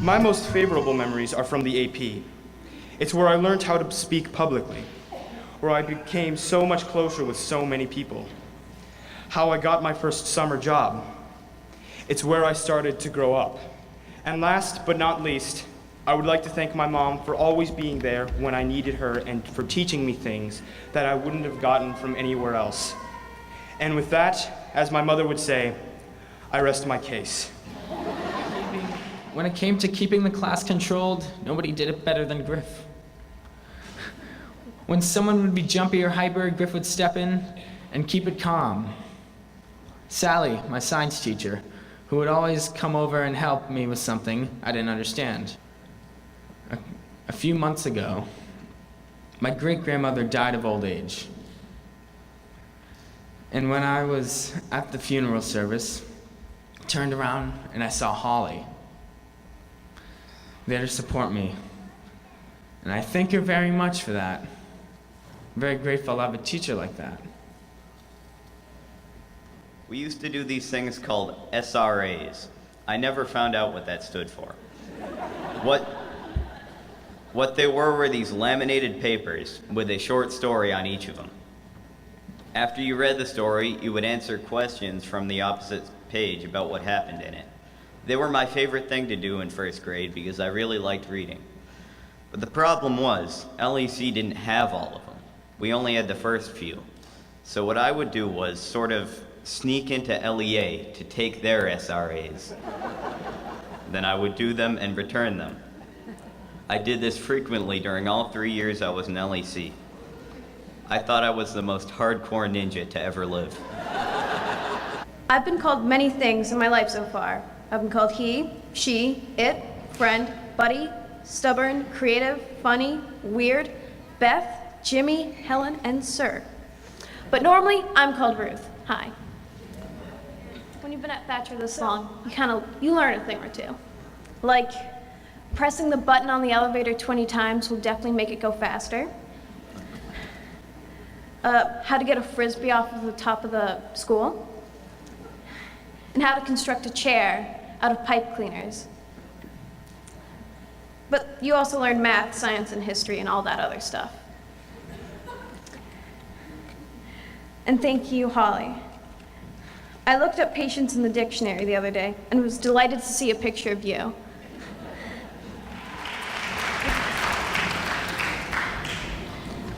My most favorable memories are from the AP. It's where I learned how to speak publicly, where I became so much closer with so many people, how I got my first summer job. It's where I started to grow up. And last but not least, I would like to thank my mom for always being there when I needed her and for teaching me things that I wouldn't have gotten from anywhere else. And with that, as my mother would say, I rest my case. When it came to keeping the class controlled, nobody did it better than Griff. When someone would be jumpy or hyper, Griff would step in and keep it calm. Sally, my science teacher, who would always come over and help me with something I didn't understand. A few months ago, my great-grandmother died of old age. And when I was at the funeral service, I turned around and I saw Holly there to support me. And I thank her very much for that. I'm very grateful to have a teacher like that. We used to do these things called SRAs. I never found out what that stood for. What they were these laminated papers with a short story on each of them. After you read the story, you would answer questions from the opposite page about what happened in it. They were my favorite thing to do in first grade because I really liked reading. But the problem was, LEC didn't have all of them. We only had the first few. So what I would do was sort of sneak into LEA to take their SRAs. Then I would do them and return them. I did this frequently during all 3 years I was in LEC. I thought I was the most hardcore ninja to ever live. I've been called many things in my life so far. I've been called he, she, it, friend, buddy, stubborn, creative, funny, weird, Beth, Jimmy, Helen, and Sir. But normally, I'm called Ruth. Hi. When you've been at Thacher this long, you learn a thing or two. Like, pressing the button on the elevator 20 times will definitely make it go faster. How to get a frisbee off of the top of the school. And how to construct a chair out of pipe cleaners. But you also learn math, science, and history, and all that other stuff. And thank you, Holly. I looked up patience in the dictionary the other day and was delighted to see a picture of you.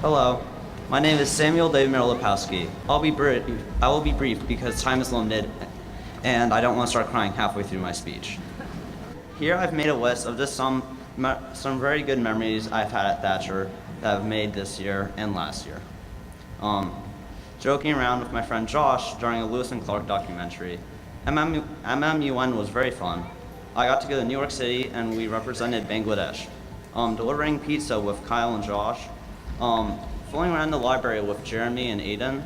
Hello, my name is Samuel David Milopowski. I will be brief because time is limited and I don't want to start crying halfway through my speech. Here I've made a list of just some very good memories I've had at Thacher that I've made this year and last year. Joking around with my friend Josh during a Lewis and Clark documentary. MMUN was very fun. I got to go to New York City and we represented Bangladesh. Delivering pizza with Kyle and Josh. Fooling around the library with Jeremy and Aiden.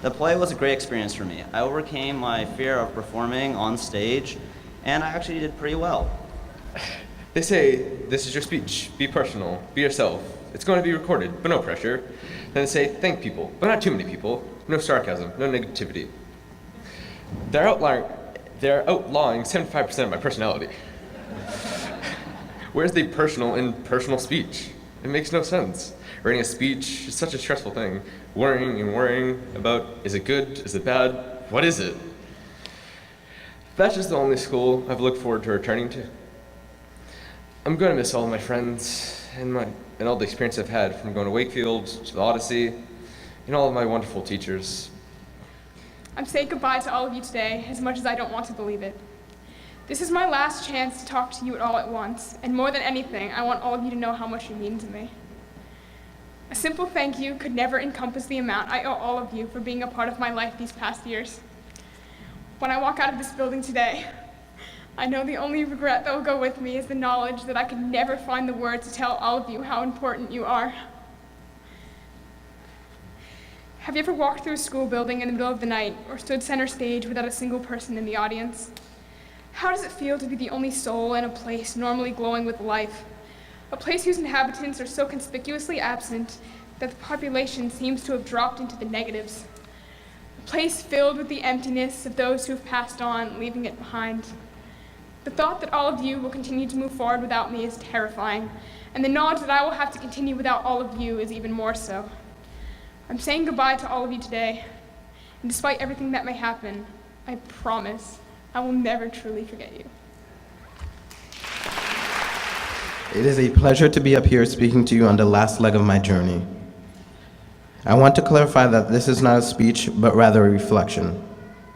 The play was a great experience for me. I overcame my fear of performing on stage, and I actually did pretty well. They say, this is your speech. Be personal. Be yourself. It's going to be recorded, but no pressure. Then they say, thank people, but not too many people. No sarcasm, no negativity. They're outlawing 75% of my personality. Where's the personal in personal speech? It makes no sense. Writing a speech is such a stressful thing. Worrying about, is it good, is it bad, what is it? That's just the only school I've looked forward to returning to. I'm going to miss all of my friends and all the experience I've had from going to Wakefield to the Odyssey and all of my wonderful teachers. I'm saying goodbye to all of you today, as much as I don't want to believe it. This is my last chance to talk to you all at once, and more than anything, I want all of you to know how much you mean to me. A simple thank you could never encompass the amount I owe all of you for being a part of my life these past years. When I walk out of this building today, I know the only regret that will go with me is the knowledge that I could never find the words to tell all of you how important you are. Have you ever walked through a school building in the middle of the night or stood center stage without a single person in the audience? How does it feel to be the only soul in a place normally glowing with life? A place whose inhabitants are so conspicuously absent that the population seems to have dropped into the negatives. A place filled with the emptiness of those who have passed on, leaving it behind. The thought that all of you will continue to move forward without me is terrifying, and the knowledge that I will have to continue without all of you is even more so. I'm saying goodbye to all of you today, and despite everything that may happen, I promise I will never truly forget you. It is a pleasure to be up here speaking to you on the last leg of my journey. I want to clarify that this is not a speech, but rather a reflection.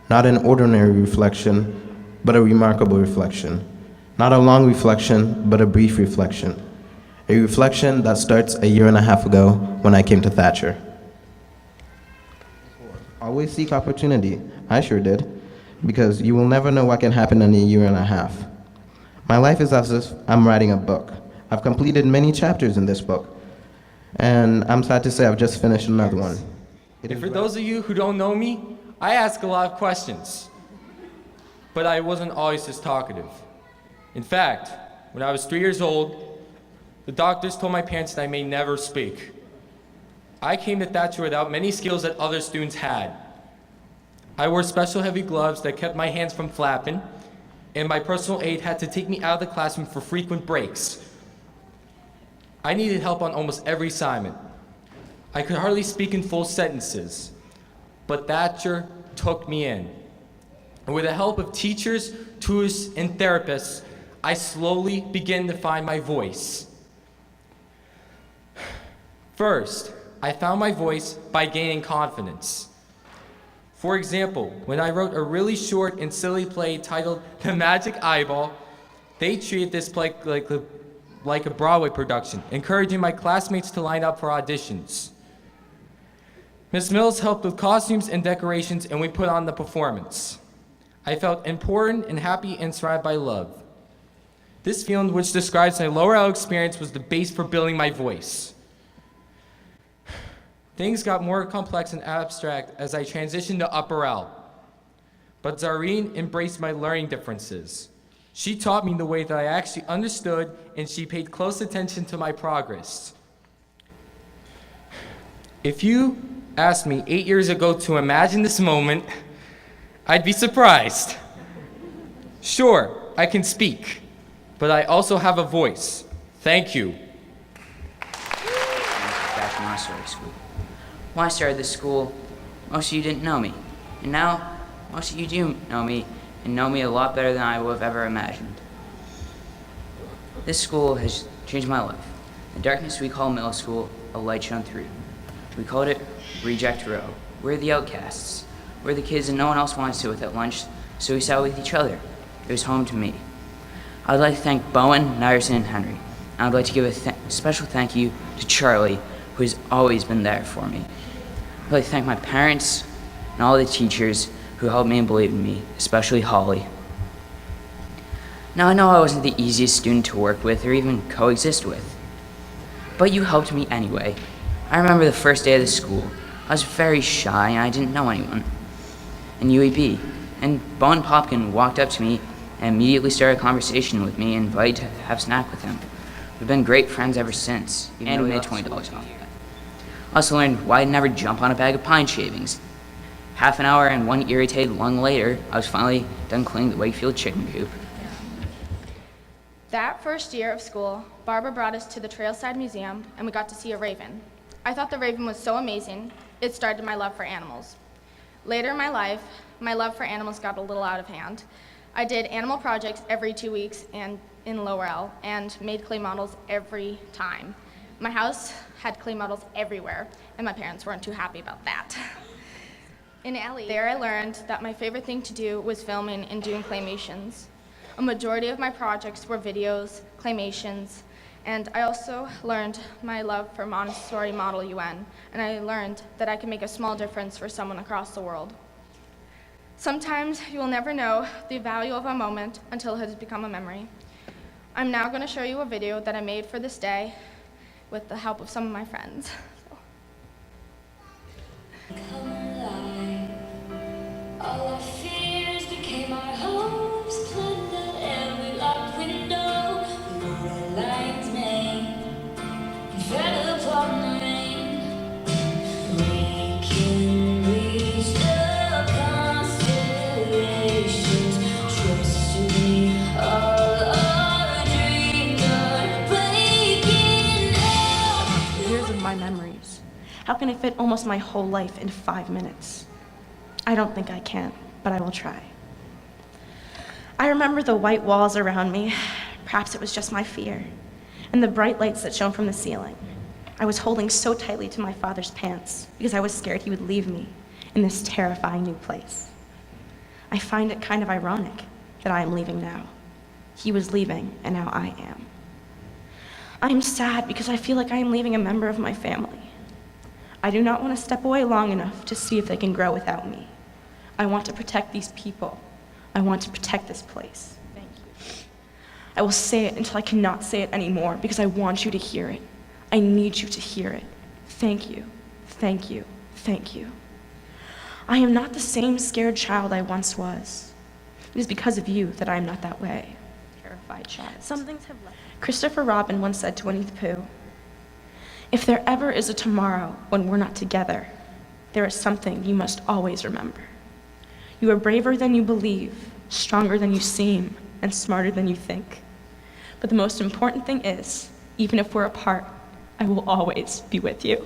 Not an ordinary reflection, but a remarkable reflection. Not a long reflection, but a brief reflection. A reflection that starts a year and a half ago when I came to Thacher. Always seek opportunity. I sure did, because you will never know what can happen in a year and a half. My life is as if I'm writing a book. I've completed many chapters in this book, and I'm sad to say I've just finished another one. And for those of you who don't know me, I ask a lot of questions, but I wasn't always this talkative. In fact, when I was 3 years old, the doctors told my parents that I may never speak. I came to Thacher without many skills that other students had. I wore special heavy gloves that kept my hands from flapping, and my personal aide had to take me out of the classroom for frequent breaks. I needed help on almost every assignment. I could hardly speak in full sentences, but Thacher took me in. And with the help of teachers, tutors, and therapists, I slowly began to find my voice. First, I found my voice by gaining confidence. For example, when I wrote a really short and silly play titled The Magic Eyeball, they treated this play like a Broadway production, encouraging my classmates to line up for auditions. Ms. Mills helped with costumes and decorations, and we put on the performance. I felt important and happy and surrounded by love. This feeling, which describes my lower L experience, was the base for building my voice. Things got more complex and abstract as I transitioned to upper L. But Zareen embraced my learning differences. She taught me the way that I actually understood, and she paid close attention to my progress. If you asked me 8 years ago to imagine this moment, I'd be surprised. Sure, I can speak, but I also have a voice. Thank you. Thacher Montessori School. When I started this school, most of you didn't know me. And now, most of you do know me, and know me a lot better than I would have ever imagined. This school has changed my life. In the darkness we call middle school, a light shone through. We called it Reject Row. We're the outcasts. We're the kids that no one else wanted to sit with at lunch, so we sat with each other. It was home to me. I'd like to thank Bowen, Nyerson, and Henry. And I'd like to give a special thank you to Charlie, who has always been there for me. I'd like to thank my parents and all the teachers who helped me and believed in me, especially Holly. Now I know I wasn't the easiest student to work with or even coexist with, but you helped me anyway. I remember the first day of the school. I was very shy and I didn't know anyone in UAB, and Bowen Popkin walked up to me and immediately started a conversation with me and invited to have a snack with him. We've been great friends ever since, and we made $20 off. I also learned why I'd never jump on a bag of pine shavings. Half an hour and one irritated lung later, I was finally done cleaning the Wakefield chicken coop. That first year of school, Barbara brought us to the Trailside Museum, and we got to see a raven. I thought the raven was so amazing, it started my love for animals. Later in my life, my love for animals got a little out of hand. I did animal projects every 2 weeks and in Lower L, and made clay models every time. My house had clay models everywhere, and my parents weren't too happy about that. In Alley, there I learned that my favorite thing to do was filming and doing claymations. A majority of my projects were videos, claymations, and I also learned my love for Montessori Model UN, and I learned that I can make a small difference for someone across the world. Sometimes you will never know the value of a moment until it has become a memory. I'm now going to show you a video that I made for this day with the help of some of my friends. All our fears became our hopes, plundered every locked window. The red lines made and fell upon the rain. We can reach the constellations. Trust me. my memories? How can I fit almost my whole life in 5 minutes? I don't think I can, but I will try. I remember the white walls around me. Perhaps it was just my fear. And the bright lights that shone from the ceiling. I was holding so tightly to my father's pants because I was scared he would leave me in this terrifying new place. I find it kind of ironic that I am leaving now. He was leaving, and now I am. I am sad because I feel like I am leaving a member of my family. I do not want to step away long enough to see if they can grow without me. I want to protect these people. I want to protect this place. Thank you. I will say it until I cannot say it anymore because I want you to hear it. I need you to hear it. Thank you, thank you, thank you. I am not the same scared child I once was. It is because of you that I am not that way. Terrified child. Some things have left. Christopher Robin once said to Winnie the Pooh, "If there ever is a tomorrow when we're not together, there is something you must always remember. You are braver than you believe, stronger than you seem, and smarter than you think. But the most important thing is, even if we're apart, I will always be with you."